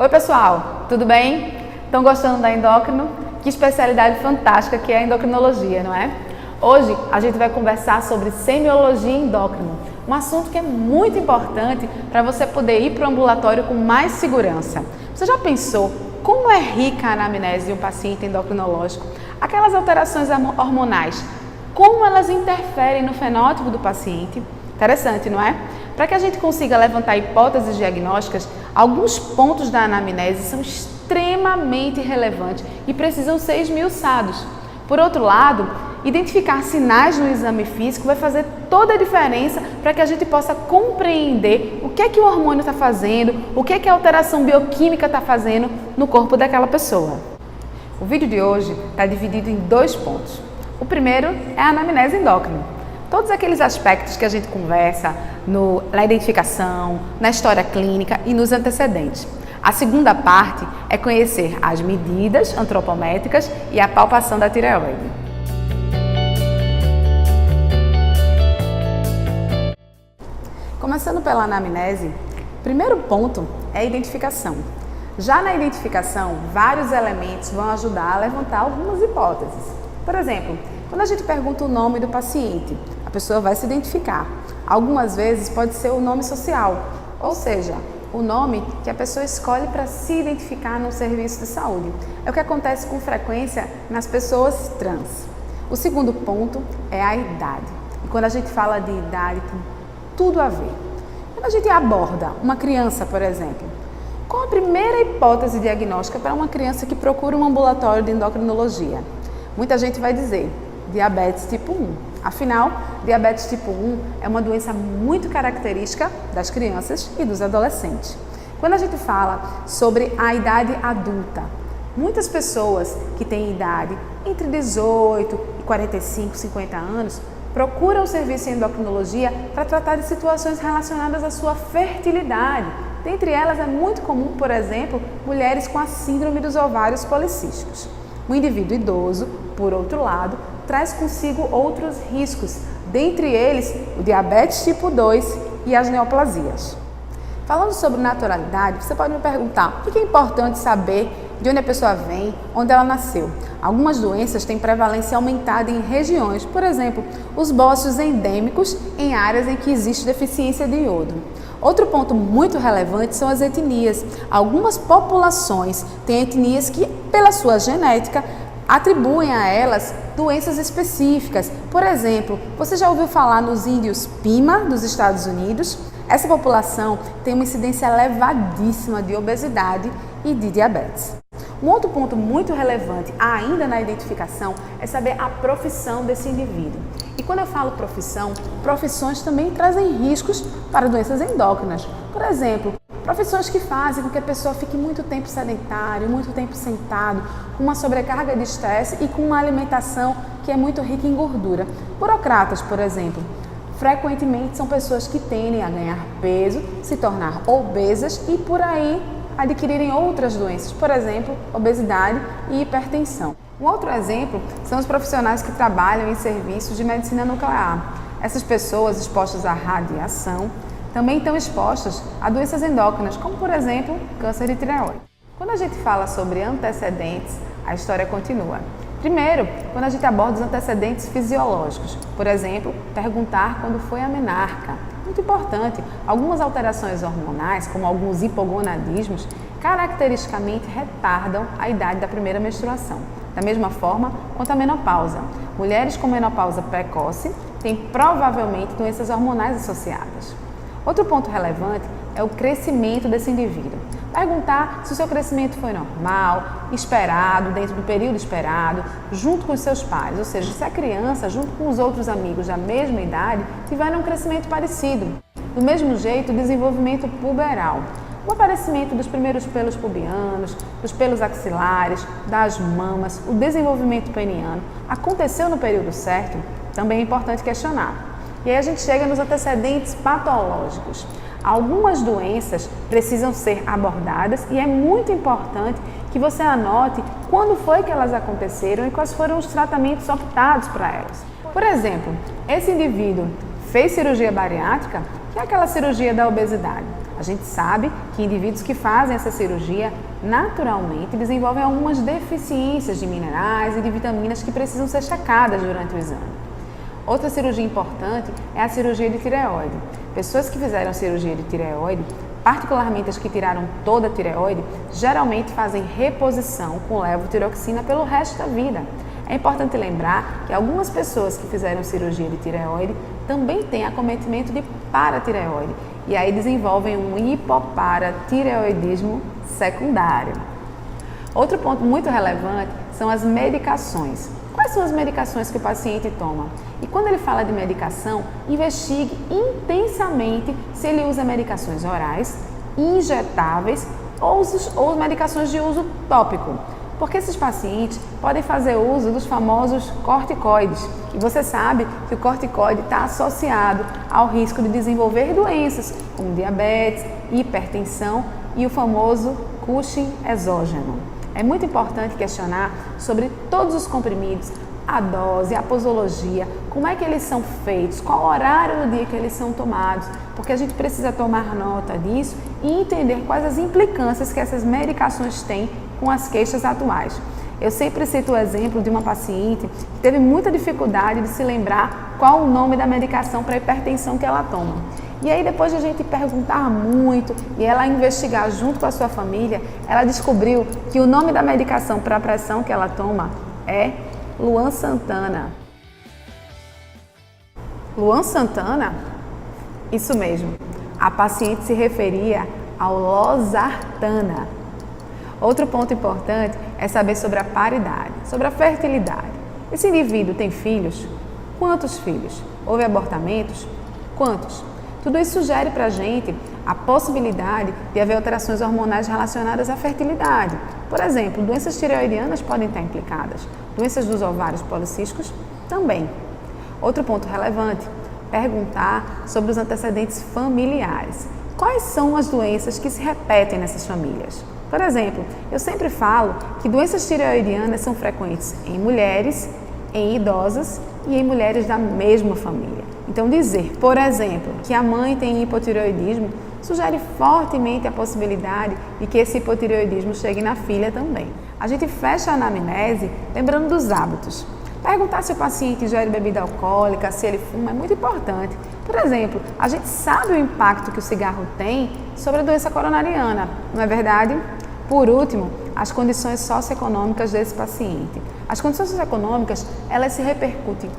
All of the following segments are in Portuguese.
Oi pessoal, tudo bem? Estão gostando da endócrino? Que especialidade fantástica que é a endocrinologia, não é? Hoje a gente vai conversar sobre semiologia endócrina, um assunto que é muito importante para você poder ir para o ambulatório com mais segurança. Você já pensou como é rica a anamnese de um paciente endocrinológico? Aquelas alterações hormonais, como elas interferem no fenótipo do paciente? Interessante, não é? Para que a gente consiga levantar hipóteses diagnósticas, alguns pontos da anamnese são extremamente relevantes e precisam ser esmiuçados. Por outro lado, identificar sinais no exame físico vai fazer toda a diferença para que a gente possa compreender o que é que o hormônio está fazendo, o que é que a alteração bioquímica está fazendo no corpo daquela pessoa. O vídeo de hoje está dividido em dois pontos. O primeiro é a anamnese endócrina. Todos aqueles aspectos que a gente conversa na identificação, na história clínica e nos antecedentes. A segunda parte é conhecer as medidas antropométricas e a palpação da tireoide. Começando pela anamnese, o primeiro ponto é a identificação. Já na identificação, vários elementos vão ajudar a levantar algumas hipóteses. Por exemplo, quando a gente pergunta o nome do paciente, a pessoa vai se identificar. Algumas vezes pode ser o nome social, ou seja, o nome que a pessoa escolhe para se identificar no serviço de saúde. É o que acontece com frequência nas pessoas trans. O segundo ponto é a idade. E quando a gente fala de idade, tem tudo a ver. Quando a gente aborda uma criança, por exemplo, qual a primeira hipótese diagnóstica para uma criança que procura um ambulatório de endocrinologia? Muita gente vai dizer diabetes tipo 1. Afinal, diabetes tipo 1 é uma doença muito característica das crianças e dos adolescentes. Quando a gente fala sobre a idade adulta, muitas pessoas que têm idade entre 18 e 45, 50 anos procuram o serviço de endocrinologia para tratar de situações relacionadas à sua fertilidade. Dentre elas é muito comum, por exemplo, mulheres com a síndrome dos ovários policísticos. O indivíduo idoso, por outro lado, traz consigo outros riscos, dentre eles o diabetes tipo 2 e as neoplasias. Falando sobre naturalidade, você pode me perguntar o que é importante saber de onde a pessoa vem, onde ela nasceu. Algumas doenças têm prevalência aumentada em regiões, por exemplo, os bócios endêmicos em áreas em que existe deficiência de iodo. Outro ponto muito relevante são as etnias. Algumas populações têm etnias que, pela sua genética, atribuem a elas doenças específicas. Por exemplo, você já ouviu falar nos índios Pima dos Estados Unidos? Essa população tem uma incidência elevadíssima de obesidade e de diabetes. Um outro ponto muito relevante ainda na identificação é saber a profissão desse indivíduo. E quando eu falo profissão, profissões também trazem riscos para doenças endócrinas. Por exemplo, profissões que fazem com que a pessoa fique muito tempo sedentário, muito tempo sentado, com uma sobrecarga de estresse e com uma alimentação que é muito rica em gordura. Burocratas, por exemplo, frequentemente são pessoas que tendem a ganhar peso, se tornar obesas e por aí adquirirem outras doenças, por exemplo, obesidade e hipertensão. Um outro exemplo são os profissionais que trabalham em serviços de medicina nuclear. Essas pessoas expostas à radiação também estão expostas a doenças endócrinas, como por exemplo, câncer de tireoide. Quando a gente fala sobre antecedentes, a história continua. Primeiro, quando a gente aborda os antecedentes fisiológicos, por exemplo, perguntar quando foi a menarca. Muito importante, algumas alterações hormonais, como alguns hipogonadismos, caracteristicamente retardam a idade da primeira menstruação. Da mesma forma quanto a menopausa. Mulheres com menopausa precoce têm provavelmente doenças hormonais associadas. Outro ponto relevante é o crescimento desse indivíduo. Perguntar se o seu crescimento foi normal, esperado, dentro do período esperado, junto com os seus pares, ou seja, se a criança, junto com os outros amigos da mesma idade, tiveram um crescimento parecido. Do mesmo jeito, o desenvolvimento puberal. O aparecimento dos primeiros pelos pubianos, dos pelos axilares, das mamas, o desenvolvimento peniano, aconteceu no período certo? Também é importante questionar. E aí a gente chega nos antecedentes patológicos. Algumas doenças precisam ser abordadas e é muito importante que você anote quando foi que elas aconteceram e quais foram os tratamentos optados para elas. Por exemplo, esse indivíduo fez cirurgia bariátrica, que é aquela cirurgia da obesidade. A gente sabe que indivíduos que fazem essa cirurgia naturalmente desenvolvem algumas deficiências de minerais e de vitaminas que precisam ser checadas durante o exame. Outra cirurgia importante é a cirurgia de tireoide. Pessoas que fizeram cirurgia de tireoide, particularmente as que tiraram toda a tireoide, geralmente fazem reposição com levotiroxina pelo resto da vida. É importante lembrar que algumas pessoas que fizeram cirurgia de tireoide também têm acometimento de paratireoide e aí desenvolvem um hipoparatireoidismo secundário. Outro ponto muito relevante são as medicações. Quais são as medicações que o paciente toma? E quando ele fala de medicação, investigue intensamente se ele usa medicações orais, injetáveis ou medicações de uso tópico. Porque esses pacientes podem fazer uso dos famosos corticoides. E você sabe que o corticoide está associado ao risco de desenvolver doenças como diabetes, hipertensão e o famoso Cushing exógeno. É muito importante questionar sobre todos os comprimidos, a dose, a posologia, como é que eles são feitos, qual horário do dia que eles são tomados, porque a gente precisa tomar nota disso e entender quais as implicâncias que essas medicações têm com as queixas atuais. Eu sempre cito o exemplo de uma paciente que teve muita dificuldade de se lembrar qual o nome da medicação para a hipertensão que ela toma. E aí depois de a gente perguntar muito e ela investigar junto com a sua família, ela descobriu que o nome da medicação para a pressão que ela toma é Luan Santana. Luan Santana? Isso mesmo. A paciente se referia ao losartana. Outro ponto importante é saber sobre a paridade, sobre a fertilidade. Esse indivíduo tem filhos? Quantos filhos? Houve abortamentos? Quantos? Tudo isso sugere para a gente a possibilidade de haver alterações hormonais relacionadas à fertilidade. Por exemplo, doenças tireoidianas podem estar implicadas, doenças dos ovários policísticos também. Outro ponto relevante, perguntar sobre os antecedentes familiares. Quais são as doenças que se repetem nessas famílias? Por exemplo, eu sempre falo que doenças tireoidianas são frequentes em mulheres, em idosas e em mulheres da mesma família. Então dizer, por exemplo, que a mãe tem hipotireoidismo sugere fortemente a possibilidade de que esse hipotireoidismo chegue na filha também. A gente fecha a anamnese lembrando dos hábitos. Perguntar se o paciente ingere bebida alcoólica, se ele fuma, é muito importante. Por exemplo, a gente sabe o impacto que o cigarro tem sobre a doença coronariana, não é verdade? Por último, as condições socioeconômicas desse paciente. As condições socioeconômicas, elas se repercutem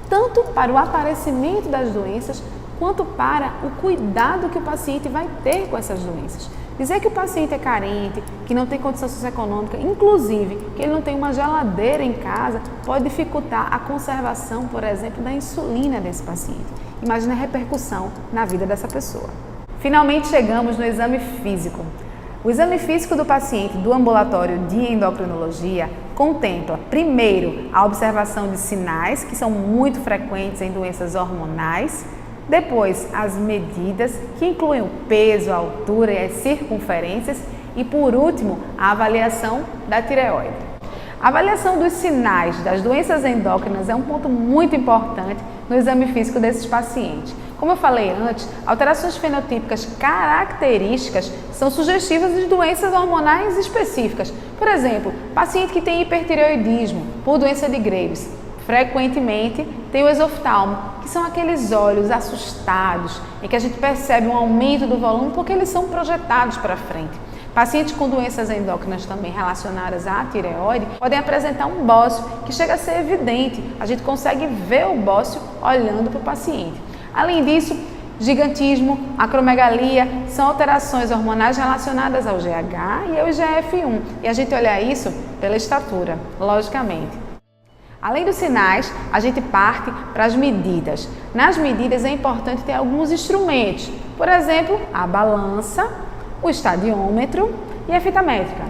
tanto para o aparecimento das doenças, quanto para o cuidado que o paciente vai ter com essas doenças. Dizer que o paciente é carente, que não tem condição socioeconômica, inclusive que ele não tem uma geladeira em casa, pode dificultar a conservação, por exemplo, da insulina desse paciente. Imagina a repercussão na vida dessa pessoa. Finalmente chegamos no exame físico. O exame físico do paciente do ambulatório de endocrinologia contempla, primeiro, a observação de sinais que são muito frequentes em doenças hormonais, depois, as medidas, que incluem o peso, a altura e as circunferências, e por último, a avaliação da tireoide. A avaliação dos sinais das doenças endócrinas é um ponto muito importante no exame físico desses pacientes. Como eu falei antes, alterações fenotípicas características são sugestivas de doenças hormonais específicas. Por exemplo, paciente que tem hipertireoidismo por doença de Graves, frequentemente tem o exoftalmo, que são aqueles olhos assustados, em que a gente percebe um aumento do volume porque eles são projetados para frente. Pacientes com doenças endócrinas também relacionadas à tireoide podem apresentar um bócio que chega a ser evidente, a gente consegue ver o bócio olhando para o paciente. Além disso, gigantismo, acromegalia são alterações hormonais relacionadas ao GH e ao IGF-1, e a gente olha isso pela estatura, logicamente. Além dos sinais, a gente parte para as medidas. Nas medidas é importante ter alguns instrumentos, por exemplo, a balança, o estadiômetro e a fita métrica.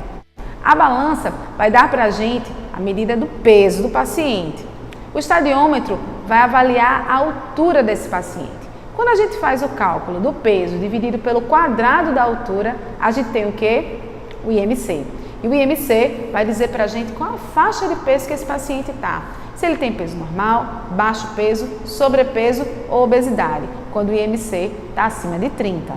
A balança vai dar para a gente a medida do peso do paciente. O estadiômetro vai avaliar a altura desse paciente. Quando a gente faz o cálculo do peso dividido pelo quadrado da altura, a gente tem o quê? O IMC. E o IMC vai dizer para a gente qual a faixa de peso que esse paciente está. se ele tem peso normal, baixo peso, sobrepeso ou obesidade, quando o IMC está acima de 30.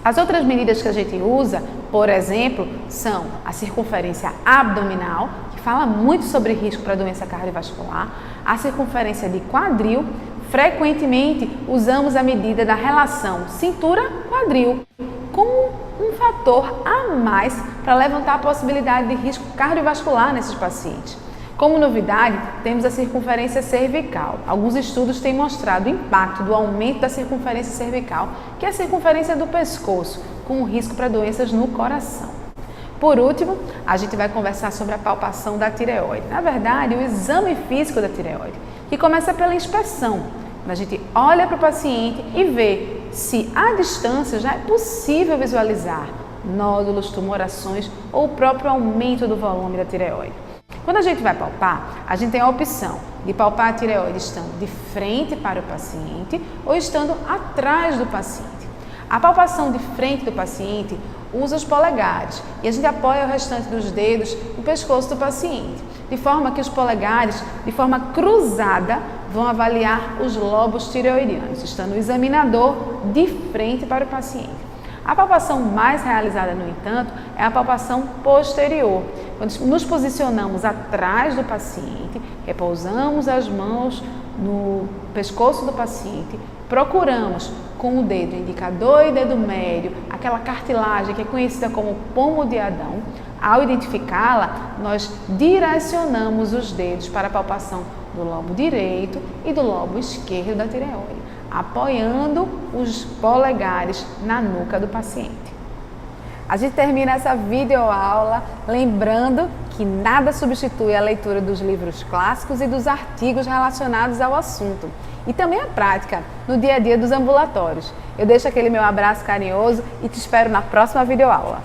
As outras medidas que a gente usa, por exemplo, são a circunferência abdominal, que fala muito sobre risco para doença cardiovascular, a circunferência de quadril. Frequentemente usamos a medida da relação cintura-quadril como um fator a mais para levantar a possibilidade de risco cardiovascular nesses pacientes. Como novidade, temos a circunferência cervical. Alguns estudos têm mostrado o impacto do aumento da circunferência cervical, que é a circunferência do pescoço, com o risco para doenças no coração. Por último, a gente vai conversar sobre a palpação da tireoide. Na verdade, o exame físico da tireoide, que começa pela inspeção. Quando a gente olha para o paciente e vê se à distância já é possível visualizar nódulos, tumorações ou o próprio aumento do volume da tireoide. Quando a gente vai palpar, a gente tem a opção de palpar a tireoide estando de frente para o paciente ou estando atrás do paciente. A palpação de frente do paciente usa os polegares e a gente apoia o restante dos dedos no pescoço do paciente, de forma que os polegares, de forma cruzada, vão avaliar os lobos tireoidianos, estando o examinador de frente para o paciente. A palpação mais realizada, no entanto, é a palpação posterior, quando nos posicionamos atrás do paciente, repousamos as mãos no pescoço do paciente, procuramos com o dedo indicador e dedo médio, aquela cartilagem que é conhecida como pomo de Adão. Ao identificá-la, nós direcionamos os dedos para a palpação do lobo direito e do lobo esquerdo da tireoide, apoiando os polegares na nuca do paciente. A gente termina essa videoaula lembrando que nada substitui a leitura dos livros clássicos e dos artigos relacionados ao assunto. E também a prática no dia a dia dos ambulatórios. Eu deixo aquele meu abraço carinhoso e te espero na próxima videoaula.